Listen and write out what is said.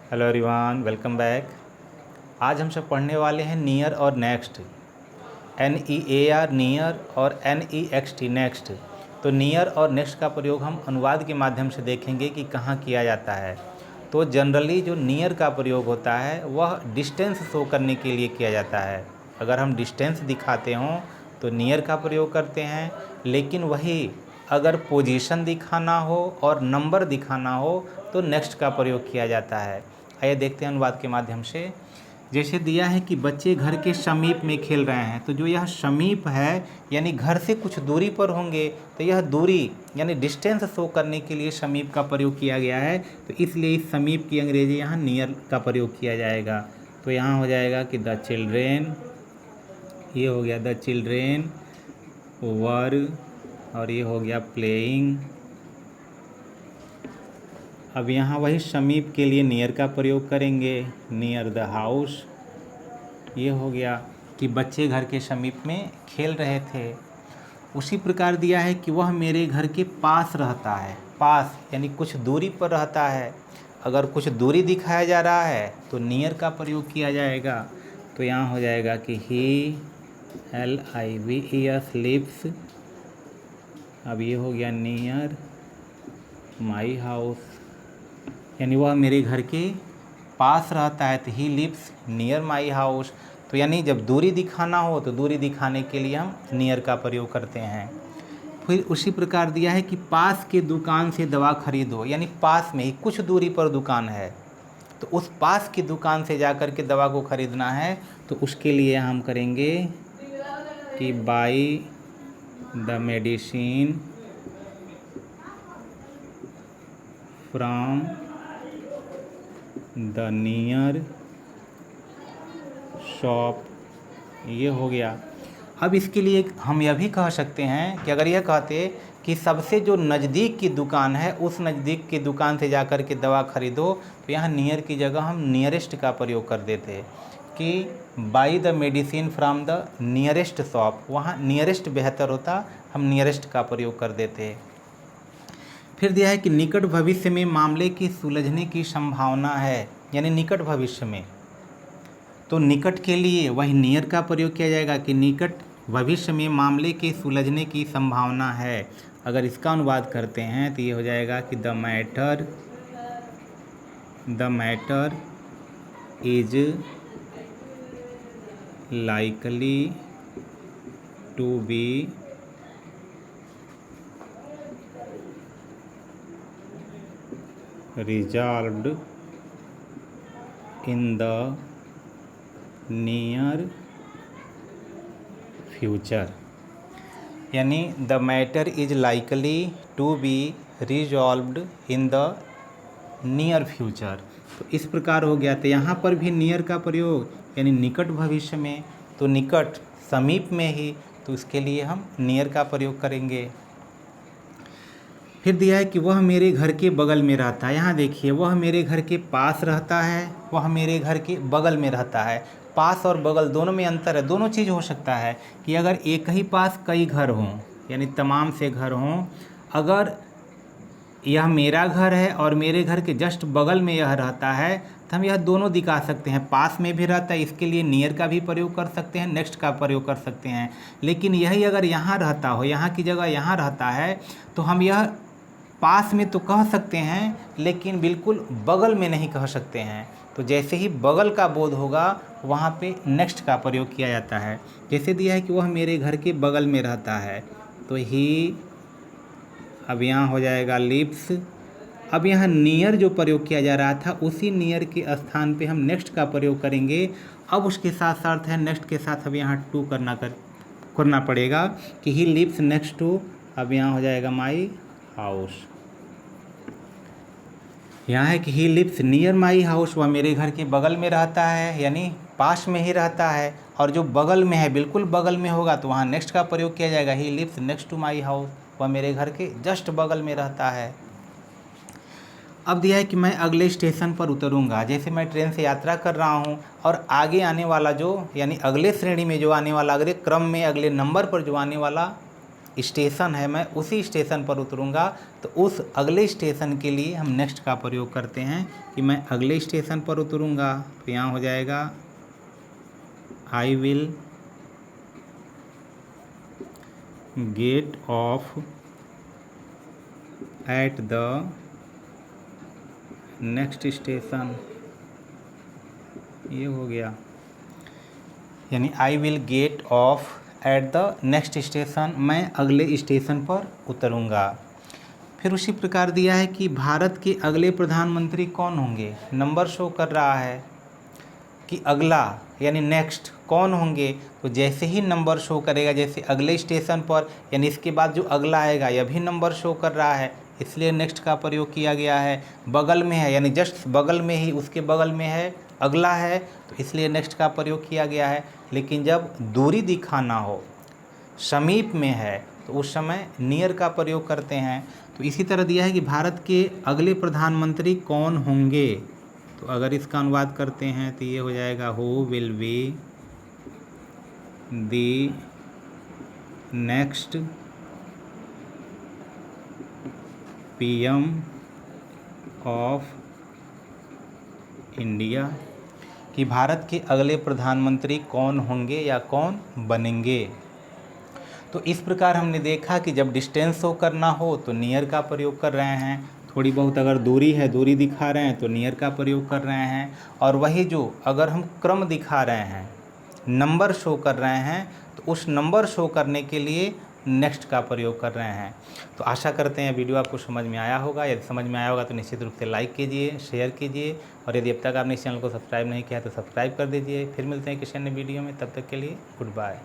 Hello everyone, welcome back. आज हम सब पढ़ने वाले हैं नियर और नेक्स्ट। NEAR नियर और NEXT नेक्स्ट। तो नियर और नेक्स्ट का प्रयोग हम अनुवाद के माध्यम से देखेंगे कि कहाँ किया जाता है। तो जनरली जो नियर का प्रयोग होता है वह डिस्टेंस शो करने के लिए किया जाता है। अगर हम डिस्टेंस दिखाते हों तो नियर का प्रयोग करते हैं, लेकिन वही अगर पोजीशन दिखाना हो और नंबर दिखाना हो तो नेक्स्ट का प्रयोग किया जाता है। आइए देखते हैं अनुवाद के माध्यम से। जैसे दिया है कि बच्चे घर के समीप में खेल रहे हैं, तो जो यह समीप है यानी घर से कुछ दूरी पर होंगे, तो यह दूरी यानी डिस्टेंस शो करने के लिए समीप का प्रयोग किया गया है। तो इसलिए इस समीप की अंग्रेजी यहाँ नियर का प्रयोग किया जाएगा। तो यहाँ हो जाएगा कि द चिल्ड्रेन, ये हो गया द चिल्ड्रेन वर, और ये हो गया प्लेइंग। अब यहाँ वही समीप के लिए नियर का प्रयोग करेंगे, नियर द हाउस। ये हो गया कि बच्चे घर के समीप में खेल रहे थे। उसी प्रकार दिया है कि वह मेरे घर के पास रहता है। पास यानी कुछ दूरी पर रहता है। अगर कुछ दूरी दिखाया जा रहा है तो नियर का प्रयोग किया जाएगा। तो यहाँ हो जाएगा कि ही LIVES लिव्स। अब ये हो गया नियर माई हाउस, यानी वह मेरे घर के पास रहता है। तो he lives near my house. तो यानी जब दूरी दिखाना हो तो दूरी दिखाने के लिए हम नियर का प्रयोग करते हैं। फिर उसी प्रकार दिया है कि पास के दुकान से दवा खरीदो, यानी पास में ही कुछ दूरी पर दुकान है तो उस पास की दुकान से जा कर के दवा को खरीदना है। तो उसके लिए हम करेंगे कि by the medicine from the near shop. ये हो गया। अब इसके लिए हम यह भी कह सकते हैं कि अगर यह कहते कि सबसे जो नज़दीक की दुकान है उस नज़दीक की दुकान से जाकर के दवा खरीदो, तो यहाँ नियर की जगह हम नियरेस्ट का प्रयोग कर देते कि by the medicine from the nearest shop. वहाँ नियरेस्ट बेहतर होता, हम नियरेस्ट का प्रयोग कर देते। फिर दिया है कि निकट भविष्य में मामले की सुलझने की संभावना है, यानी निकट भविष्य में। तो निकट के लिए वही नियर का प्रयोग किया जाएगा कि निकट भविष्य में मामले के सुलझने की संभावना है। अगर इसका अनुवाद करते हैं तो ये हो जाएगा कि the matter is likely to be resolved in the near future, यानी the matter is likely to be resolved in the near future. तो इस प्रकार हो गया। तो यहाँ पर भी नियर का प्रयोग यानी निकट भविष्य में, तो निकट समीप में ही, तो इसके लिए हम नियर का प्रयोग करेंगे। फिर दिया है कि वह मेरे घर के बगल में रहता है। यहाँ देखिए, वह मेरे घर के पास रहता है, वह मेरे घर के बगल में रहता है। पास और बगल दोनों में अंतर है। दोनों चीज़ हो सकता है कि अगर एक ही पास कई घर हों, यानी तमाम से घर हों। अगर यह मेरा घर है और मेरे घर के जस्ट बगल में यह रहता है तो हम यह दोनों दिखा सकते हैं। पास में भी रहता है, इसके लिए नियर का भी प्रयोग कर सकते हैं, नेक्स्ट का प्रयोग कर सकते हैं। लेकिन यही अगर यहाँ रहता हो, यहाँ की जगह यहाँ रहता है, तो हम यह पास में तो कह सकते हैं लेकिन बिल्कुल बगल में नहीं कह सकते हैं। तो जैसे ही बगल का बोध होगा वहाँ पे नेक्स्ट का प्रयोग किया जाता है। जैसे दिया है कि वह मेरे घर के बगल में रहता है, तो ही, अब यहाँ हो जाएगा लिव्स। अब यहाँ नियर जो प्रयोग किया जा रहा था उसी नियर के स्थान पे हम नेक्स्ट का प्रयोग करेंगे। अब उसके साथ साथ है नेक्स्ट के साथ अब यहाँ टू करना पड़ेगा कि ही लिव्स नेक्स्ट टू। अब यहाँ हो जाएगा माई हाउस। यहाँ है कि he lives near my house, वह मेरे घर के बगल में रहता है, यानी पास में ही रहता है। और जो बगल में है, बिल्कुल बगल में होगा तो वहाँ नेक्स्ट का प्रयोग किया जाएगा, he lives next to my house, वह मेरे घर के जस्ट बगल में रहता है। अब दिया है कि मैं अगले स्टेशन पर उतरूँगा। जैसे मैं ट्रेन से यात्रा कर रहा हूँ और आगे आने वाला जो, यानी अगले श्रेणी में जो आने वाला, अगले क्रम में अगले नंबर पर जो आने वाला स्टेशन है मैं उसी स्टेशन पर उतरूँगा, तो उस अगले स्टेशन के लिए हम नेक्स्ट का प्रयोग करते हैं कि मैं अगले स्टेशन पर उतरूँगा। तो यहाँ हो जाएगा I will get of at the next station, ये हो गया। यानी I will get of at the next station, मैं अगले स्टेशन पर उतरूँगा। फिर उसी प्रकार दिया है कि भारत के अगले प्रधानमंत्री कौन होंगे, नंबर शो कर रहा है कि अगला यानी नेक्स्ट कौन होंगे। तो जैसे ही नंबर शो करेगा, जैसे अगले स्टेशन पर यानी इसके बाद जो अगला आएगा यह भी नंबर शो कर रहा है, इसलिए नेक्स्ट का प्रयोग किया गया है। बगल में है यानी जस्ट बगल में ही, उसके बगल में है, अगला है, तो इसलिए नेक्स्ट का प्रयोग किया गया है। लेकिन जब दूरी दिखाना हो, समीप में है, तो उस समय नियर का प्रयोग करते हैं। तो इसी तरह दिया है कि भारत के अगले प्रधानमंत्री कौन होंगे, तो अगर इसका अनुवाद करते हैं तो ये हो जाएगा who will be the next PM of India, कि भारत के अगले प्रधानमंत्री कौन होंगे या कौन बनेंगे। तो इस प्रकार हमने देखा कि जब डिस्टेंस शो करना हो तो नियर का प्रयोग कर रहे हैं, थोड़ी बहुत अगर दूरी है, दूरी दिखा रहे हैं तो नियर का प्रयोग कर रहे हैं, और वही जो अगर हम क्रम दिखा रहे हैं, नंबर शो कर रहे हैं, तो उस नंबर शो करने के लिए नेक्स्ट का प्रयोग कर रहे हैं। तो आशा करते हैं वीडियो आपको समझ में आया होगा। यदि समझ में आया होगा तो निश्चित रूप से लाइक कीजिए, शेयर कीजिए, और यदि अब तक आपने इस चैनल को सब्सक्राइब नहीं किया तो सब्सक्राइब कर दीजिए। फिर मिलते हैं किसी अन्य वीडियो में, तब तक के लिए गुड बाय।